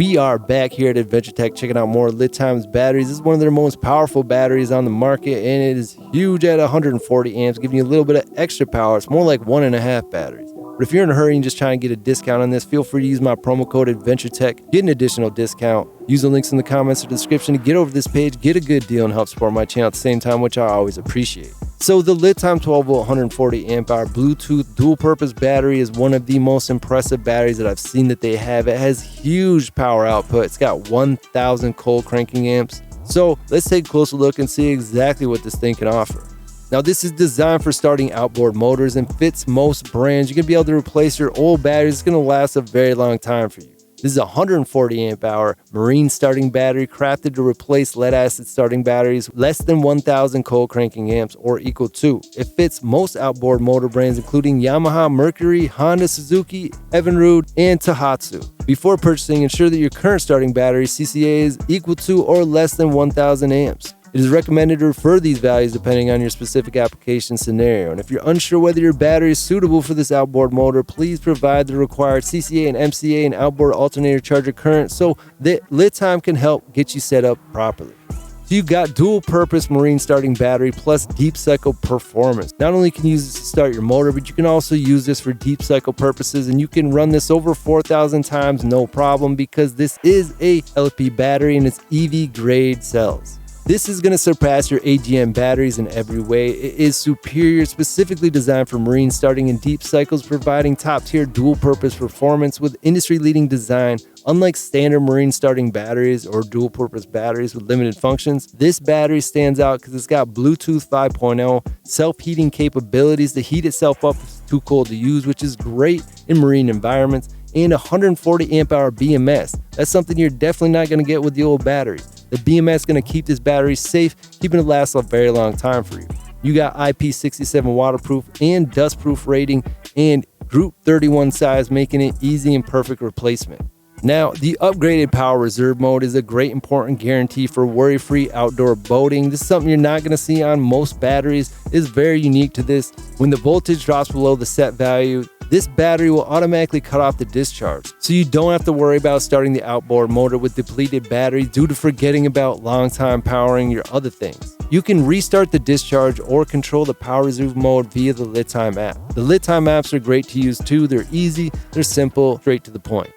We are back here at Adventure Tech checking out more LiTime's batteries. This is one of their most powerful batteries on the market, and it is huge at 140 amps, giving you a little bit of extra power. It's more like 1.5 batteries. But if you're in a hurry and just trying to get a discount on this, feel free to use my promo code AdventureTech. Get an additional discount. Use the links in the comments or description to get over this page, get a good deal, and help support my channel at the same time, which I always appreciate. So the LiTime 12 volt 140 amp hour Bluetooth dual purpose battery is one of the most impressive batteries that I've seen that they have. It has huge power output. It's got 1,000 cold cranking amps. So let's take a closer look and see exactly what this thing can offer. Now this is designed for starting outboard motors and fits most brands. You're gonna be able to replace your old batteries. It's gonna last a very long time for you. This is a 140 amp hour marine starting battery crafted to replace lead acid starting batteries less than 1,000 cold cranking amps or equal to. It fits most outboard motor brands including Yamaha, Mercury, Honda, Suzuki, Evinrude, and Tohatsu. Before purchasing, ensure that your current starting battery CCA is equal to or less than 1,000 amps. It is recommended to refer these values depending on your specific application scenario. And if you're unsure whether your battery is suitable for this outboard motor, please provide the required CCA and MCA and outboard alternator charger current so that LiTime can help get you set up properly. So you've got dual purpose marine starting battery plus deep cycle performance. Not only can you use this to start your motor, but you can also use this for deep cycle purposes, and you can run this over 4,000 times no problem because this is a LFP battery and it's EV grade cells. This is going to surpass your AGM batteries in every way. It is superior, specifically designed for marine starting in deep cycles, providing top-tier dual-purpose performance with industry-leading design. Unlike standard marine starting batteries or dual-purpose batteries with limited functions, this battery stands out because it's got Bluetooth 5.0, self-heating capabilities to heat itself up if it's too cold to use, which is great in marine environments, and 140 amp hour BMS. That's something you're definitely not going to get with the old battery. The BMS is going to keep this battery safe, keeping it last a very long time for you. You got IP67 waterproof and dustproof rating and Group 31 size, making it easy and perfect replacement. Now, the upgraded power reserve mode is a great important guarantee for worry-free outdoor boating. This is something you're not going to see on most batteries. It's very unique to this. When the voltage drops below the set value, this battery will automatically cut off the discharge, so you don't have to worry about starting the outboard motor with depleted batteries due to forgetting about long time powering your other things. You can restart the discharge or control the power reserve mode via the LiTime app. The LiTime apps are great to use too. They're easy, they're simple, straight to the point.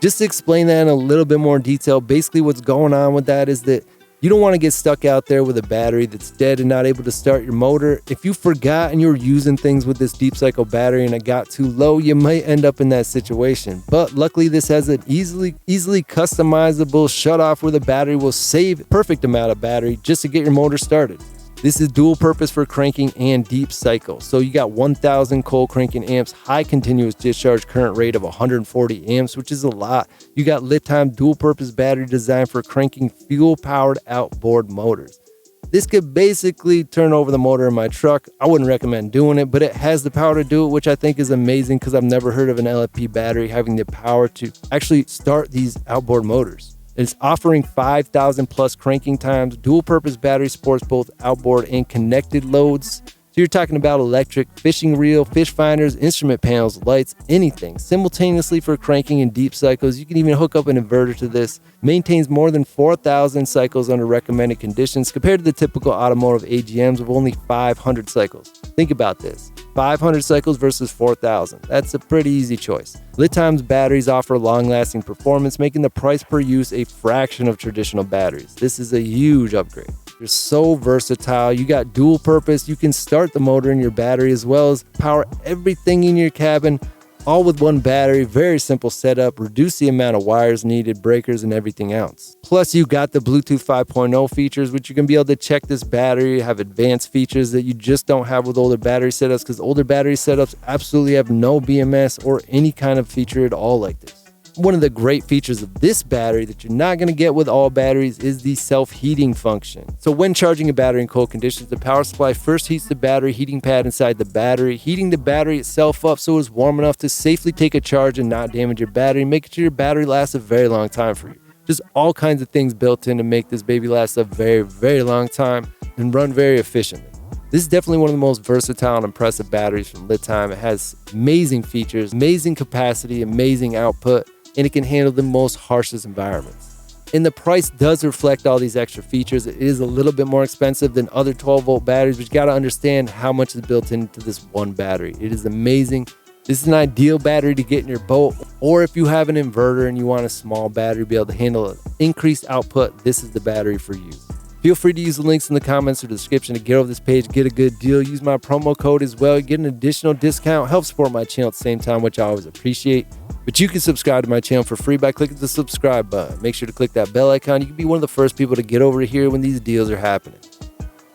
Just to explain that in a little bit more detail, basically what's going on with that is that you don't want to get stuck out there with a battery that's dead and not able to start your motor. If you forgot and you were using things with this deep cycle battery and it got too low, you might end up in that situation. But luckily this has an easily customizable shut off where the battery will save a perfect amount of battery just to get your motor started. This is dual purpose for cranking and deep cycle. So you got 1,000 cold cranking amps, high continuous discharge current rate of 140 amps, which is a lot. You got LiTime dual purpose battery designed for cranking fuel powered outboard motors. This could basically turn over the motor in my truck. I wouldn't recommend doing it, but it has the power to do it, which I think is amazing because I've never heard of an LFP battery having the power to actually start these outboard motors. It's offering 5,000 plus cranking times. Dual purpose battery supports both outboard and connected loads. So you're talking about electric, fishing reel, fish finders, instrument panels, lights, anything. Simultaneously for cranking in deep cycles. You can even hook up an inverter to this. Maintains more than 4,000 cycles under recommended conditions compared to the typical automotive AGMs of only 500 cycles. Think about this. 500 cycles versus 4,000. That's a pretty easy choice. LiTime's batteries offer long-lasting performance, making the price per use a fraction of traditional batteries. This is a huge upgrade. They're so versatile. You got dual purpose. You can start the motor in your battery as well as power everything in your cabin, all with one battery. Very simple setup. Reduce the amount of wires needed, breakers, and everything else. Plus, you got the Bluetooth 5.0 features, which you can be able to check this battery, have advanced features that you just don't have with older battery setups, because older battery setups absolutely have no BMS or any kind of feature at all like this. One of the great features of this battery that you're not going to get with all batteries is the self-heating function. So when charging a battery in cold conditions, the power supply first heats the battery heating pad inside the battery, heating the battery itself up so it's warm enough to safely take a charge and not damage your battery, making sure your battery lasts a very long time for you. Just all kinds of things built in to make this baby last a very, very long time and run very efficiently. This is definitely one of the most versatile and impressive batteries from LiTime. It has amazing features, amazing capacity, amazing output. and it can handle the most harshest environments. And the price does reflect all these extra features. It is a little bit more expensive than other 12-volt batteries, but you got to understand how much is built into this one battery. It is amazing. This is an ideal battery to get in your boat, or if you have an inverter and you want a small battery to be able to handle increased output, this is the battery for you. Feel free to use the links in the comments or the description to get over this page, get a good deal. Use my promo code as well. Get an additional discount. Help support my channel at the same time, which I always appreciate. But you can subscribe to my channel for free by clicking the subscribe button. Make sure to click that bell icon. You can be one of the first people to get over here when these deals are happening.